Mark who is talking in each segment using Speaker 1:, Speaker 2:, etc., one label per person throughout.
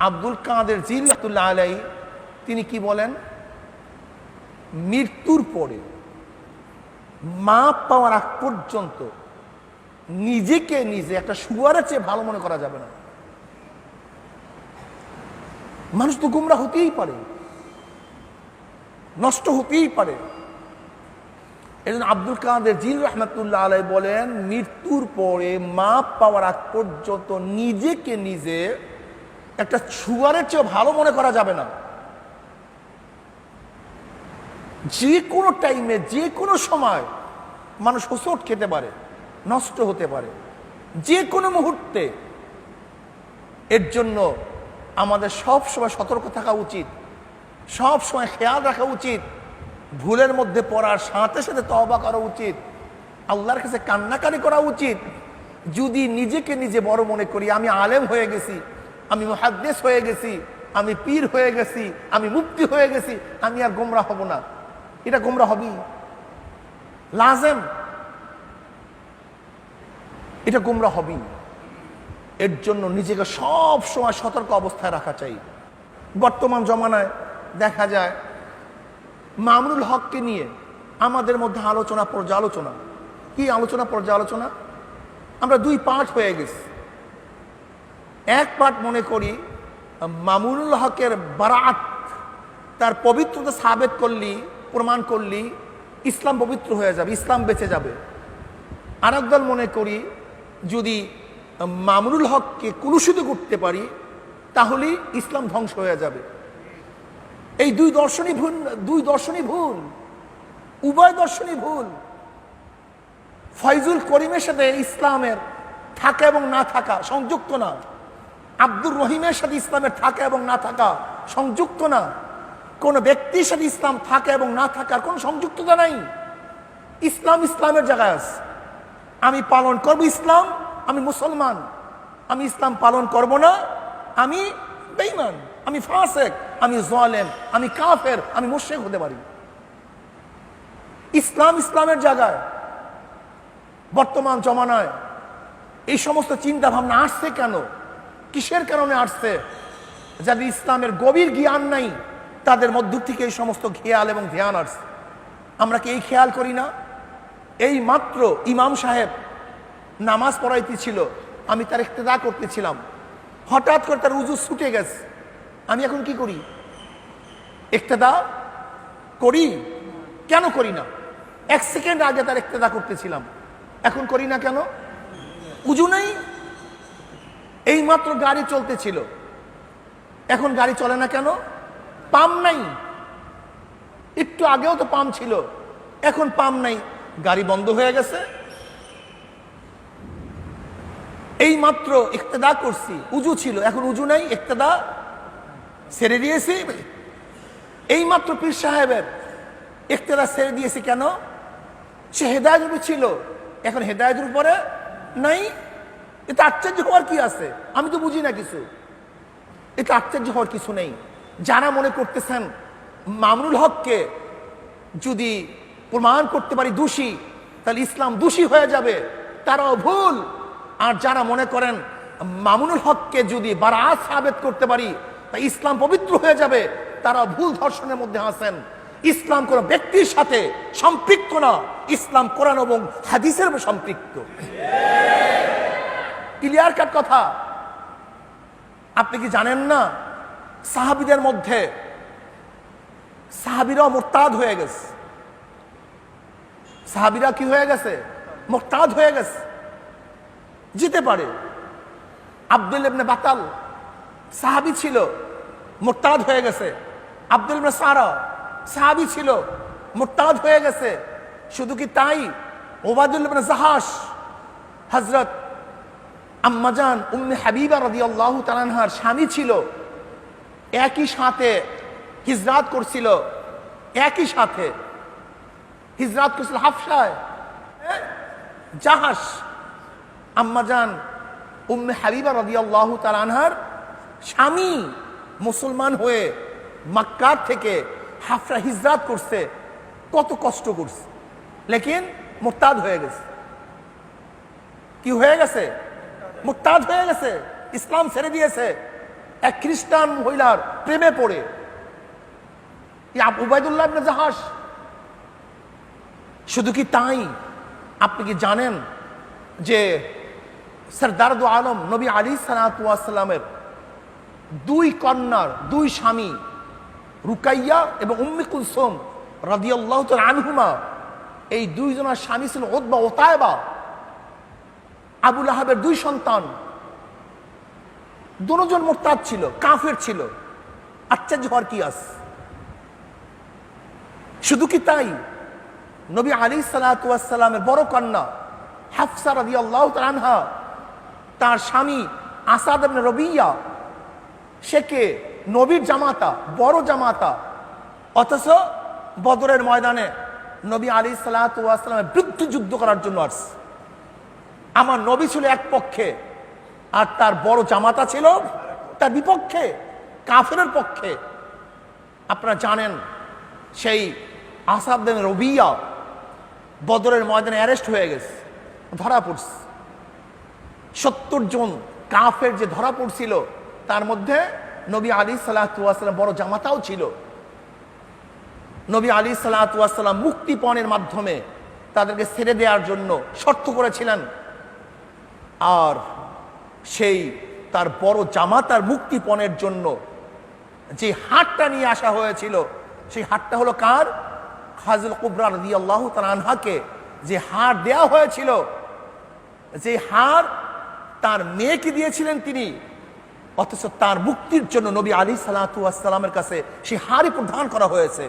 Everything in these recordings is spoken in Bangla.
Speaker 1: আব্দুল কাদের জিলানী রাহমাতুল্লাহ আলাইহি তিনি কি বলেন, মৃত্যুর পরে মাপ পাওয়ার আগ পর্যন্ত নিজেকে নিজে একটা শুয়ারের চেয়ে ভালো মনে করা যাবে না। মানুষ তো গুমরা হতেই পারে, নষ্ট হতেই পারে। এজন্য আব্দুল কাদের জিলানী রাহমাতুল্লাহ আলাইহি বলেন, মৃত্যুর পরে মাপ পাওয়ার আগ পর্যন্ত নিজেকে নিজে একটা শুয়ারের চেয়ে ভালো মনে করা যাবে না। যে কোনো টাইমে যে কোনো সময় মানুষ হোঁচট খেতে পারে, নষ্ট হতে পারে, যে কোনো মুহূর্তে। এর জন্য আমাদের সব সময় সতর্ক থাকা উচিত, সব সময় খেয়াল রাখা উচিত, ভুলের মধ্যে পড়ার সাথে সাথে তওবা করা উচিত, আল্লাহর কাছে কান্নাকারি করা উচিত। যদি নিজেকে নিজে বড় মনে করি, আমি আলেম হয়ে গেছি, আমি মুহাদ্দিস হয়ে গেছি, আমি পীর হয়ে গেছি, আমি মুফতি হয়ে গেছি, আমি আর গোমরা হব না, এটা গোমরা হবি লাজেম, এটা গোমরা হবি। এর জন্য নিজেকে সব সময় সতর্ক অবস্থায় রাখা চাই। বর্তমান জমানায় দেখা যায় মামুনুল হককে নিয়ে আমাদের মধ্যে আলোচনা পর্যালোচনা। কি আলোচনা পর্যালোচনা? আমরা দুই পার্ট হয়ে গেছি। এক পার্ট মনে করি মামুনুল হকের বারাত, তার পবিত্রতা সাবেত করলি, প্রমাণ করলি ইসলাম পবিত্র হয়ে যাবে, ইসলাম বেঁচে যাবে। আরেক দল মনে করি যদি মামুনুল হককে কুলুষিত করতে পারি তাহলে ইসলাম ধ্বংস হয়ে যাবে। এই দুই দর্শনই ভুল, দুই দর্শনই ভুল, উভয় দর্শনই ভুল। ফয়জুল করিমের সাথে ইসলামের থাকা এবং না থাকা সংযুক্ত না, আব্দুর রহিমের সাথে ইসলামের থাকা এবং না থাকা সংযুক্ত না, কোন ব্যক্তির সাথে ইসলাম থাকা এবং না থাকার কোন সংযুক্ততা নাই। ইসলাম ইসলামের জায়গায় আছে। আমি পালন করব ইসলাম, আমি মুসলমান। আমি ইসলাম পালন করব না, আমি বেঈমান, আমি ফাসিক, আমি জালেম, আমি কাফের, আমি মুশরিক হতে পারি। ইসলাম ইসলামের জায়গায়। বর্তমান জমানায় এই সমস্ত চিন্তা ভাবনা আসছে কেন? কিসের কারণে আসছে? যাদের ইসলামের গভীর জ্ঞান নাই তাদের মধ্য থেকে এই সমস্ত খেয়াল এবং ধ্যান আসছে। আমরা কি এই খেয়াল করি না? এই মাত্র ইমাম সাহেব নামাজ পড়াইতেছিল, আমি তার ইক্তেদা করতেছিলাম, হঠাৎ করে তার উজু ছুটে গেছে। আমি এখন কি করি? ইক্তেদা করি? কেন করি না? এক সেকেন্ড আগে তার ইক্তেদা করতেছিলাম, এখন করি না কেন? উজু নাই। এই মাত্র গাড়ি চলতেছিল, এখন গাড়ি চলে না কেন? পাম্প নাই। একটু আগেও তো পাম্প ছিল, এখন পাম্প নাই, গাড়ি বন্ধ হয়ে গেছে। এই মাত্র ইক্তেদা করছি, উজু ছিল, এখন উজু নাই, ইক্তেদা ছেড়ে দিয়েছি। এই মাত্র পীর সাহেবের ইক্তেদা ছেড়ে দিয়েছি কেন? সে হেদায়েতের ছিল, এখন হেদায়েতের উপরে নাই। এটা আশ্চর্য হওয়ার কি আছে? আমি তো বুঝি না কিছু। এটা আশ্চর্য হওয়ার কিছু নেই। যারা মনে করতেছেন মামুনুল হককে যদি প্রমাণ করতে পারি দোষী, তাহলে ইসলাম দোষী হয়ে যাবে, তারাও ভুল। আর যারা মনে করেন মামুনুল হককে যদি বারাত সাবেত করতে পারি তা ইসলাম পবিত্র হয়ে যাবে, তারা ভুল দর্শনের মধ্যে আছেন। ইসলাম কোন ব্যক্তির সাথে সম্পৃক্ত না, ইসলাম কোরআন এবং হাদিসের সম্পৃক্ত। ক্লিয়ার কাট কথা। আপনি কি জানেন না সাহাবীদের মধ্যে সাহাবীরাও মুরতাদ হয়ে গেছে? সাহাবীরা কি হয়ে গেছে? মুরতাদ হয়ে গেছে। যেতে পারে। আব্দুল ইবনে বাতাল সাহাবী ছিল, মুরতাদ হয়ে গেছে। আব্দুল ইবনে সারা সাহাবী ছিল, মুরতাদ হয়ে গেছে। শুধু কি তাই, ওবায়দুল ইবনে জাহাশ হযরত আম্মাজান উম্মে হাবিবা রাদিয়াল্লাহু তাআলা আনহার স্বামী ছিল, একই সাথে হিজরাত করছিল, একই সাথে হিজরাত করছিল হাফসায়। জাহাশ আম্মাজান উম্মে হাবিবা রাদিয়াল্লাহু তাআলা আনহার স্বামী মুসলমান হয়ে মক্কা থেকে হাফসা হিজরাত করছে, কত কষ্ট করছে, লেকিন মুরতাদ হয়ে গেছে। কি হয়ে গেছে? মুরতাদ হয়ে গেছে, ইসলাম ছেড়ে দিয়েছে। এক খ্রিস্টান মহিলার প্রেমে পড়ে। উবাইদুল্লাহ ইবনে জাহাশ। শুধু কি তাই, আপনি কি জানেন যে সরদার দু আলম নবী আলাইহিস সালামের দুই কন্যার দুই স্বামী রুকাইয়া এবং উম্মে কুলসুম রাদিয়াল্লাহু তাআলা আনহুমা, এই দুইজনের স্বামী ছিল উতবা ও তায়েবা, আবু লাহাবের দুই সন্তান। দুজন মুরতাদ ছিল, কাফের ছিল। আশ্চর্য হওয়ার কি আছে? শুধু কি তাই, নবী আলাইহিস সালামের বড় কন্যা হাফসা রাদিয়াল্লাহু তাআলা আনহা, তার স্বামী আসাদ ইবনে রবিয়া, সে কে? নবীর জামাতা, বড় জামাতা, অথচ বদরের ময়দানে নবী আলাইহিস সালামের বিরুদ্ধে যুদ্ধ করার জন্য আসছে। আমার নবী ছিল এক পক্ষে, আর তার বড় জামাতা ছিল তার বিপক্ষে, কাফেরের পক্ষে। আপনারা জানেন সেই আসাদ ইবনে রবিয়া বদরের ময়দানে অ্যারেস্ট হয়ে গেছে, ধরা পড়ছে। 70 জন কাফের যে ধরা পড়ছিল, তার মধ্যে নবী আলাইহিস সালাম বড় জামাতাও ছিল। নবী আলাইহিস সালাম মুক্তিপণের মাধ্যমে তাদেরকে ছেড়ে দেওয়ার জন্য শর্ত করেছিলেন। আর সেই তার বড় জামাতার মুক্তিপণের জন্য যে হাটটা নিয়ে আসা হয়েছিল, সেই হাটটা হলো কার? খাদিজা কুবরা রাদিয়াল্লাহু তাআলা আনহাকে যে হার দেওয়া হয়েছিল, যে হার তার মেয়েকে দিয়েছিলেন তিনি, অথচ তার মুক্তির জন্য নবী আলাইহিস সালামের কাছে সেই হারই প্রদান করা হয়েছে।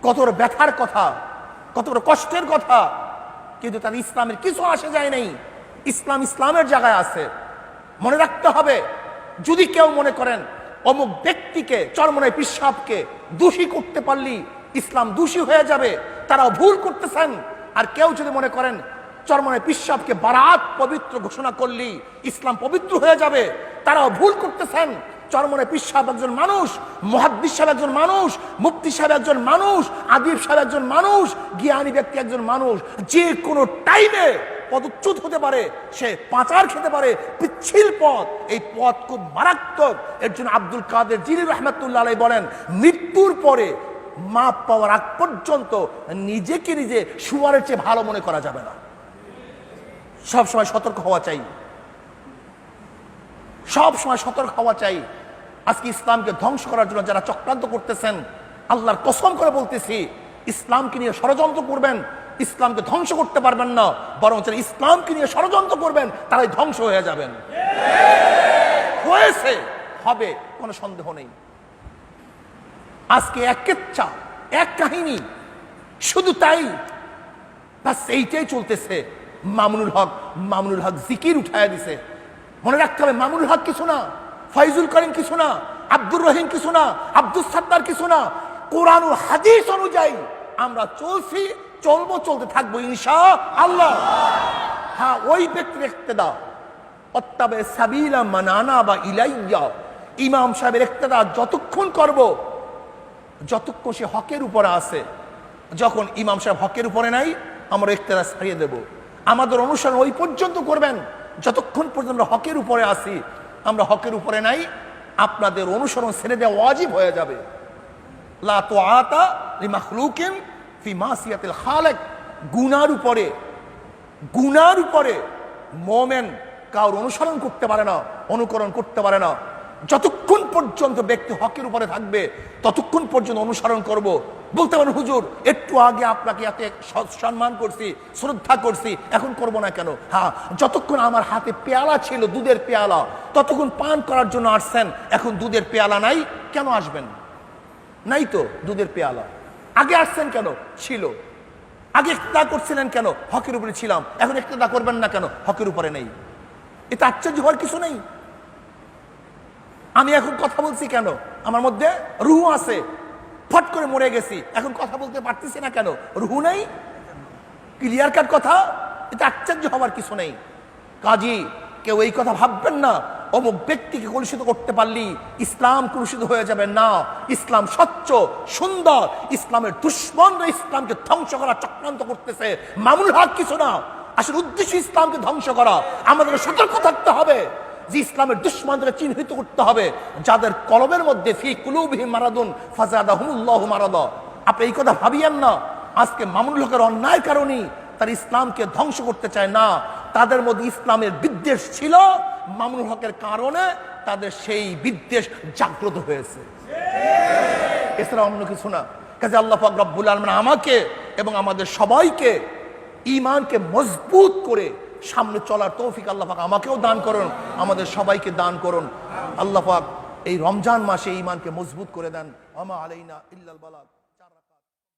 Speaker 1: কত বড় ব্যথার কথা, কত বড় কষ্টের কথা, কিন্তু তার ইসলামের কিছু আসে যায় নাই। ইসলাম ইসলামের জায়গায় আছে। মনে রাখতে হবে, যদি কেউ মনে করেন অমুক ব্যক্তিকে, চরমনাই পিশাবকে দোষী করতে পারলি ইসলাম দোষী হয়ে যাবে, তারাও ভুল করতেছেন। আর কেউ যদি মনে করেন চরমনাই পিশাবকে বারাত পবিত্র ঘোষণা করলি ইসলাম পবিত্র হয়ে যাবে, তারাও ভুল করতেছেন। চরমনাই পিশাব একজন মানুষ, মুহাদ্দিস সাহেব একজন মানুষ, মুফতি সাহেব একজন মানুষ, আদিব সাহেব একজন মানুষ, জ্ঞানী ব্যক্তি একজন মানুষ। যে কোনো টাইমে পদচ্যুত হতে পারে, সে পাচার খেতে পারে, পিচ্ছিল পথ, এই পথ খুব মারাত্মক। এর জন্য আব্দুল কাদের জিলানী রাহমাতুল্লাহ আলাইহি বলেন, মৃত্যুর পরে মাপ পাওয়ার আগ পর্যন্ত নিজেকে নিজে শুয়ারের চেয়ে ভালো মনে করা যাবে না। সব সময় সতর্ক হওয়া চাই, সব সময় সতর্ক হওয়া চাই। আজকে ইসলামকে ধ্বংস করার জন্য যারা চক্রান্ত করতেছেন, আল্লাহর কসম করে বলতেছি, ইসলামকে নিয়ে ষড়যন্ত্র করবেন, ইসলামকে ধ্বংস করতে পারবেন না, বরং যারা ইসলামকে নিয়ে ষড়যন্ত্র করবেন তারাই ধ্বংস হয়ে যাবেন। হয়েছে, হবে, কোনো সন্দেহ নেই। আজকে এক কেচ্ছা, এক কাহিনী, শুধু তাই, বাস এইটাই চলতেছে। মামুনুল হক জিকির উঠায় দিছে। মনে রাখতে হবে, মামুনুল হক কিছু না, ফয়জুল করিম কিছু না, আব্দুর রহিম কিছু না, আব্দুল সাত্তার কিছু না। কোরআন ও হাদিস অনুযায়ী আমরা চলছি, চলবো, চলতে থাকবো ইনশাআল্লাহ। হ্যাঁ, ওই ব্যক্তির ইক্তেদা, অত্তাবে সাবিলা মান আনাবা ইলাইয়া, ইমাম সাহেবের ইক্তেদা যতক্ষণ করব, যতক্ষণ সে হকের উপরে আছে। যখন ইমাম সাহেব হকের উপরে নাই, আমরা ইক্তেদা ছাড়িয়ে দেব। আমাদের অনুসরণ ওই পর্যন্ত করবেন যতক্ষণ পর্যন্ত আমরা হকের উপরে আসি। আমরা হকের উপরে নাই, আপনাদের অনুসরণ ছেড়ে দেওয়া ওয়াজিব হয়ে যাবে। লা তুআতা লিমাখলুকিন ফি মাসিয়াতিল খালিক। গুনার উপরে মুমিন কারোর অনুসরণ করতে পারে না, অনুকরণ করতে পারে না। যতক্ষণ পর্যন্ত ব্যক্তি হকের উপরে থাকবে ততক্ষণ পর্যন্ত অনুসরণ করব। বলতে পারেন, হুজুর একটু আগে আপনাকে এত সম্মান করছি, শ্রদ্ধা করছি, এখন করব না কেন? হ্যাঁ, যতক্ষণ আমার হাতে পেয়ালা ছিল, দুধের পেয়ালা, ততক্ষণ পান করার জন্য আসছেন। এখন দুধের পেয়ালা নাই, কেন আসবেন? নাই তো দুধের পেয়ালা। আগে আসছেন কেন? ছিল। আগে ইক্তেদা করছিলেন কেন? হকের উপরে ছিলাম। এখন ইক্তেদা করবেন না কেন? হকের উপরে নেই। এটা আশ্চর্য হওয়ার কিছু নেই। আমি এখন কথা বলছি কেন? আমার মধ্যে রুহ আছে, ফট করে মরে গেছি, এখন কথা বলতে পারতেছি না কেন? রুহ নেই। ক্লিয়ার কাট কথা। এটা আশ্চর্য হওয়ার কিছু নেই। কাজী কেউ এই কথা ভাববেন না অমুক ব্যক্তিকে কলুষিত করতে পারলি ইসলাম কলুষিত হয়ে যাবে না। ইসলাম স্বচ্ছ, সুন্দর। ইসলামের দুশ্মনরা ইসলামকে ধ্বংস করা চক্রান্ত করতেছে। মামুনুল হক কিছু না, আসলে উদ্দেশ্য ইসলামকে ধ্বংস করা। আমাদের সতর্ক থাকতে হবে। যে ইসলামের দুশমনদেরকে চিহ্নিত করতে হবে, যাদের কলবের মধ্যে ফি কুলুবিহিম মারাদুন ফাযাদাহুমুল্লাহু মারাদা। আপনি এই কথা ভাবিয়েন না আজকে মামুনুল হকের অন্যায়ের কারণেই তার ইসলামকে ধ্বংস করতে চায় না, তাদের মধ্যে ইসলামের বিদ্বেষ ছিল, মামুনুল হকের কারণে তাদের সেই বিদ্বেষ জাগ্রত হয়েছে, এছাড়া অন্য কিছু না। কাজে আল্লাহ পাক রব্বুল আলামিন আমাকে এবং আমাদের সবাইকে ঈমানকে মজবুত করে সামনে চলার তৌফিক আল্লাহ পাক আমাকেও দান করুন, আমাদের সবাইকে দান করুন। আল্লাহ পাক এই রমজান মাসে ঈমানকে মজবুত করে দেন। আমা আলাইনা ইল্লাল বালাগ।